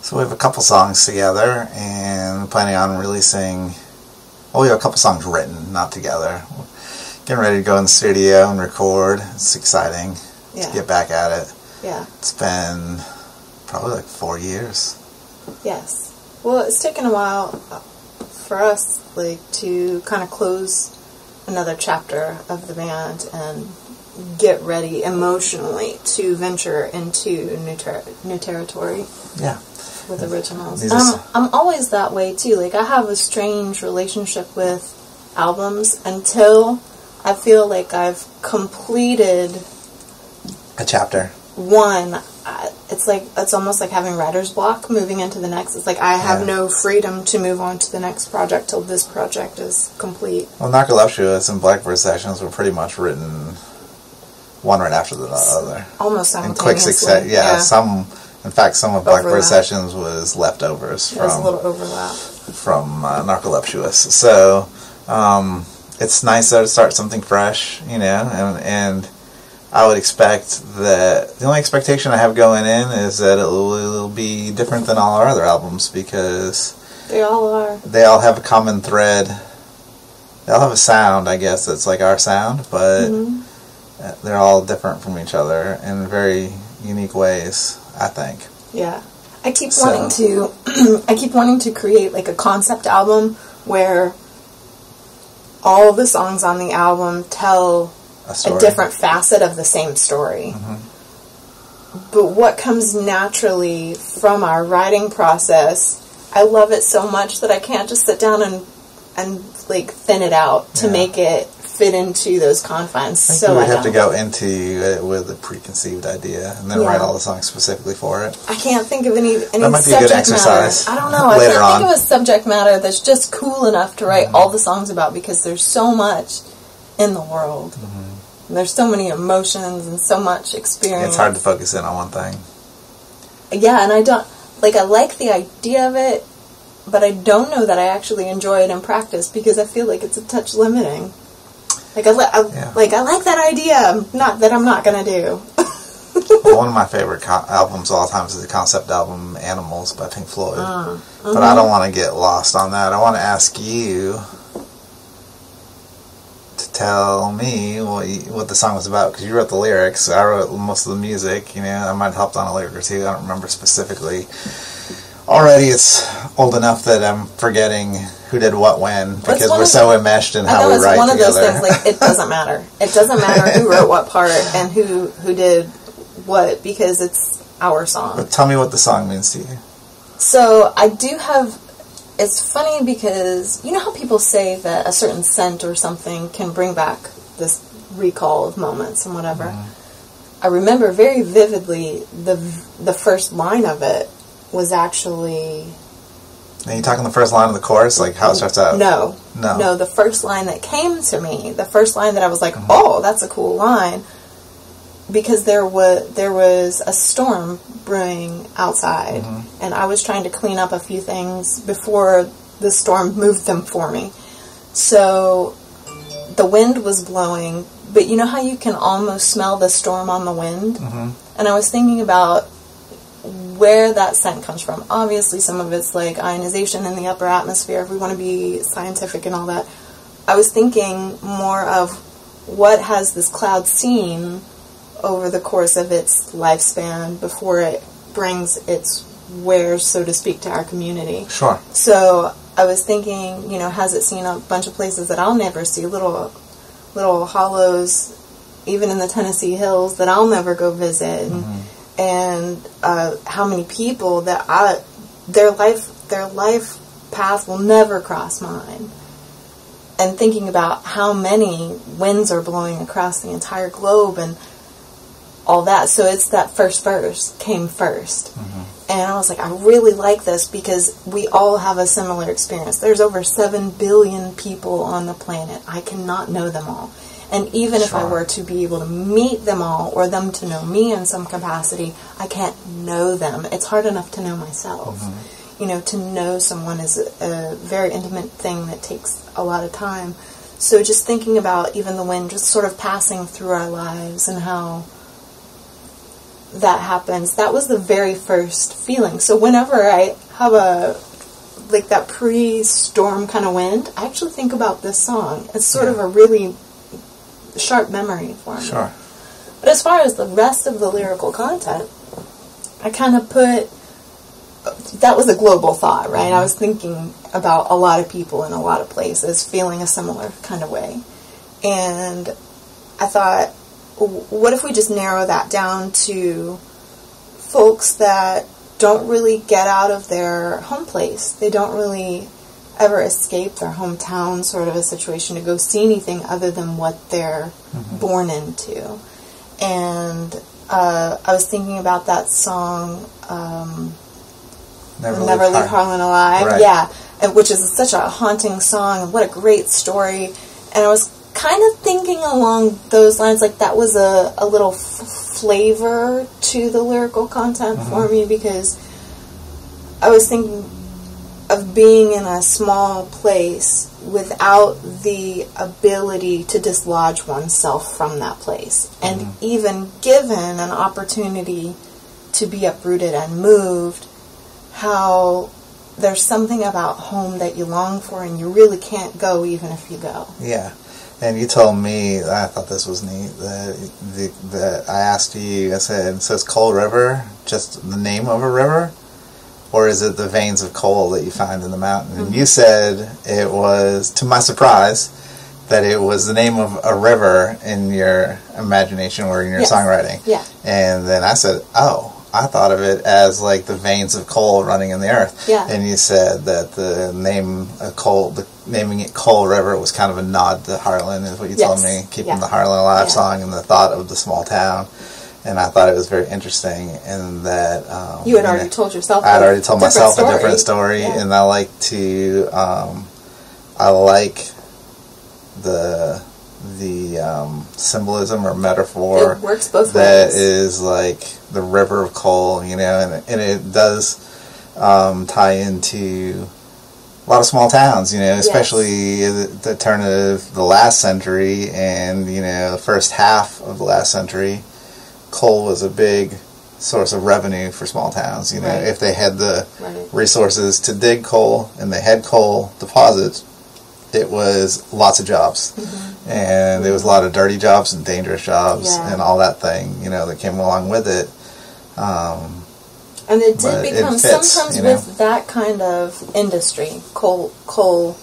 So we have a couple songs together, and planning on releasing... Well, we have a couple songs written, not together. Getting ready to go in the studio and record. It's exciting to get back at it. Yeah. It's been probably like 4 years. Yes. Well, it's taken a while for us, like, to kind of close another chapter of the band and get ready emotionally to venture into new territory. Yeah. With originals. I'm always that way too. Like, I have a strange relationship with albums until I feel like I've completed a chapter. One. It's almost like having writer's block moving into the next. It's like I have no freedom to move on to the next project till this project is complete. Well, Narcoluptuous and Blackbird Sessions were pretty much written one right after the other. Almost simultaneously. In quick succession. In fact, some of Blackbird Sessions was leftovers from... There's a little overlap. From Narcoluptuous. So, it's nice though to start something fresh, you know, and I would expect that... The only expectation I have going in is that it will be different than all our other albums, because... They all are. They all have a common thread. They all have a sound, I guess, that's like our sound, but they're all different from each other in very unique ways, I think. Yeah. I keep wanting to create like a concept album where all the songs on the album tell a different facet of the same story. But what comes naturally from our writing process, I love it so much that I can't just sit down and like thin it out to make it fit into those confines. I think we would have to go into it with a preconceived idea and then write all the songs specifically for it. I can't think of any that might be a good exercise. Matter. I don't know. I can't think of a subject matter that's just cool enough to write all the songs about, because there's so much in the world. And there's so many emotions and so much experience. It's hard to focus in on one thing. Yeah, and I like the idea of it, but I don't know that I actually enjoy it in practice, because I feel like it's a touch limiting. Like I like that idea, not that I'm not gonna do. One of my favorite albums of all time is the concept album "Animals" by Pink Floyd. But I don't want to get lost on that. I want to ask you to tell me what the song was about, because you wrote the lyrics. I wrote most of the music. You know, I might have helped on a lyric or two. I don't remember specifically. Already, it's old enough that I'm forgetting who did what when, because we're so enmeshed in how we write together. It's one of those things, like, it doesn't matter. It doesn't matter who wrote what part and who did what, because it's our song. But tell me what the song means to you. So, I do have... It's funny because, you know how people say that a certain scent or something can bring back this recall of moments and whatever? I remember very vividly the first line of it was actually... Are you talking the first line of the chorus, like how it starts out? No, the first line that came to me, the first line that I was like, oh, that's a cool line, because there was a storm brewing outside, and I was trying to clean up a few things before the storm moved them for me. So the wind was blowing, but you know how you can almost smell the storm on the wind? And I was thinking about where that scent comes from. Obviously, some of it's like ionization in the upper atmosphere, if we want to be scientific and all that. I was thinking more of what has this cloud seen over the course of its lifespan before it brings its wares, so to speak, to our community. Sure. So I was thinking, you know, has it seen a bunch of places that I'll never see, little hollows, even in the Tennessee hills, that I'll never go visit, and how many people that their life path will never cross mine. And thinking about how many winds are blowing across the entire globe and all that. So it's that first verse came first. And I was like, I really like this because we all have a similar experience. There's over 7 billion people on the planet. I cannot know them all. And even if I were to be able to meet them all, or them to know me in some capacity, I can't know them. It's hard enough to know myself. You know, to know someone is a very intimate thing that takes a lot of time. So just thinking about even the wind just sort of passing through our lives and how that happens, that was the very first feeling. So whenever I have like that pre-storm kind of wind, I actually think about this song. It's sort of a really sharp memory for me. Sure. But as far as the rest of the lyrical content, I kind of put, that was a global thought, right? I was thinking about a lot of people in a lot of places feeling a similar kind of way. And I thought, what if we just narrow that down to folks that don't really get out of their home place? They don't really ever escape their hometown, sort of a situation, to go see anything other than what they're born into. And I was thinking about that song, Never Leave Harlan Alive. Right. Yeah, which is such a haunting song, and what a great story. And I was kind of thinking along those lines, like that was a little flavor to the lyrical content for me, because I was thinking of being in a small place without the ability to dislodge oneself from that place. And even given an opportunity to be uprooted and moved, how there's something about home that you long for and you really can't go even if you go. Yeah. And you told me, I thought this was neat, that I asked you, I said, so is Coal River just the name of a river? Or is it the veins of coal that you find in the mountain? And you said it was, to my surprise, that it was the name of a river in your imagination or in your songwriting. Yeah. And then I said, oh, I thought of it as like the veins of coal running in the earth. Yeah. And you said that the name of coal, naming it Coal River was kind of a nod to Harlan, is what you told me, keeping the Harlan Alive song and the thought of the small town. And I thought it was very interesting in that... you had already told yourself I had already told myself story. a different story, and I like to... I like the symbolism or metaphor it works both that ways. is like the river of coal, you know, and it does tie into a lot of small towns, you know, especially the turn of the last century and, you know, the first half of the last century. Coal was a big source of revenue for small towns, you know, if they had the resources to dig coal and they had coal deposits, it was lots of jobs. And there was a lot of dirty jobs and dangerous jobs and all that thing, you know, that came along with it. And it did become, sometimes with that kind of industry, coal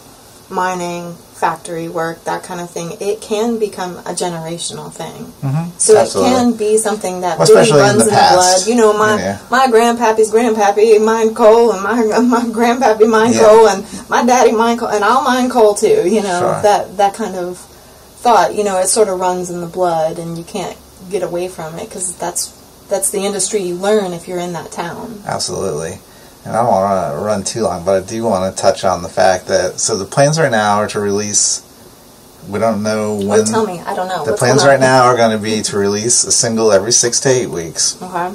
mining, factory work, that kind of thing, it can become a generational thing. So absolutely. It can be something that really runs in the blood. You know, my grandpappy's grandpappy mined coal, and my grandpappy mined coal, and my daddy mined coal, and I'll mine coal too. You know, that kind of thought. You know, it sort of runs in the blood, and you can't get away from it because that's the industry you learn if you're in that town. Absolutely. And I don't want to run too long, but I do want to touch on the fact that, so the plans right now are to release, we don't know when. Oh, tell me, I don't know. The plans right now are going to be to release a single every 6 to 8 weeks. Okay.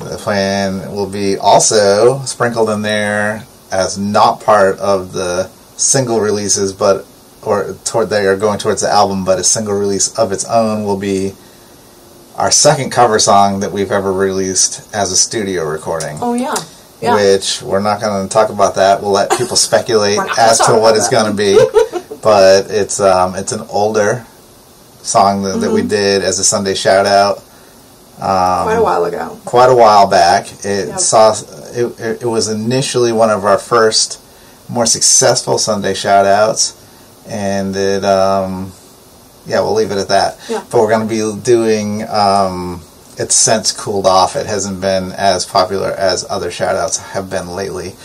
The plan will be also sprinkled in there as not part of the single releases, they are going towards the album, but a single release of its own will be our second cover song that we've ever released as a studio recording. Oh, yeah. Which we're not going to talk about that. We'll let people speculate as to what it's going to be. But it's an older song that we did as a Sunday shout out. Quite a while ago. Quite a while back. It was initially one of our first more successful Sunday shout outs, and it we'll leave it at that. Yeah. But we're going to be doing. It's since cooled off. It hasn't been as popular as other shout-outs have been lately.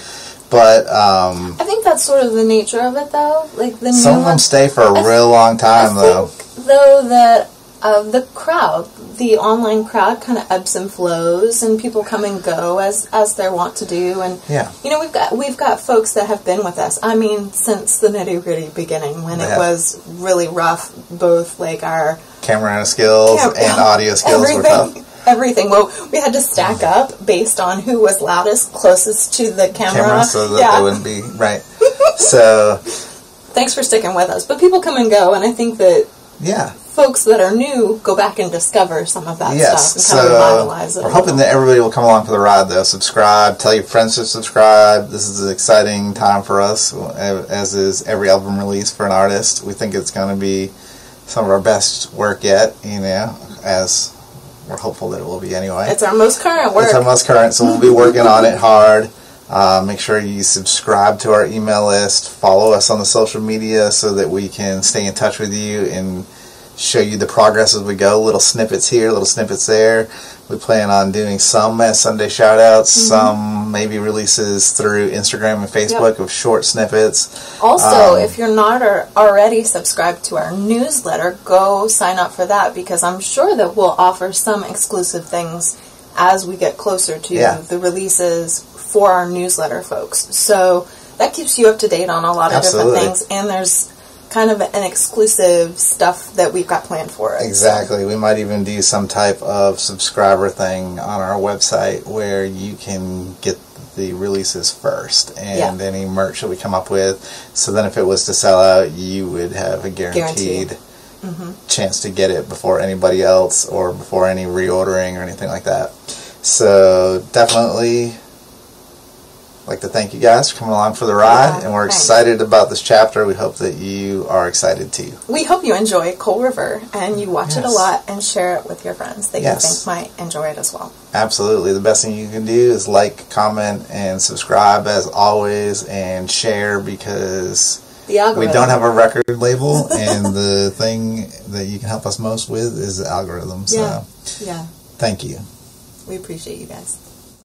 But I think that's sort of the nature of it, though. Like the some of them stay for a real long time, though. Think, though, that the crowd, the online crowd, kind of ebbs and flows, and people come and go as they want to do. And you know, we've got folks that have been with us. I mean, since the nitty-gritty beginning, when it was really rough, both like our camera skills and audio skills were tough. Everything. Well, we had to stack up based on who was loudest, closest to the camera so that they wouldn't be So, thanks for sticking with us. But people come and go, and I think that folks that are new go back and discover some of that stuff and kind of revitalize it. We're hoping that everybody will come along for the ride, though. Subscribe, tell your friends to subscribe. This is an exciting time for us, as is every album release for an artist. We think it's going to be some of our best work yet, as we're hopeful that it will be anyway. It's our most current work. It's our most current, so we'll be working on it hard. Make sure you subscribe to our email list. Follow us on the social media so that we can stay in touch with you and show you the progress as we go. Little snippets here, little snippets there. We plan on doing some as Sunday shoutouts, some maybe releases through Instagram and Facebook of short snippets. Also, if you're not already subscribed to our newsletter, go sign up for that, because I'm sure that we'll offer some exclusive things as we get closer to the releases for our newsletter folks. So that keeps you up to date on a lot of different things, and there's kind of an exclusive stuff that we've got planned for it. Exactly. We might even do some type of subscriber thing on our website where you can get the releases first and any merch that we come up with. So then if it was to sell out, you would have a guaranteed chance to get it before anybody else or before any reordering or anything like that. So definitely like to thank you guys for coming along for the ride, and we're excited about this chapter. We hope that you are excited too. We hope you enjoy Coal River and you watch it a lot and share it with your friends that you think might enjoy it as well. Absolutely. The best thing you can do is like, comment, and subscribe as always, and share, because we don't have a record label, and the thing that you can help us most with is the algorithm. So, thank you. We appreciate you guys.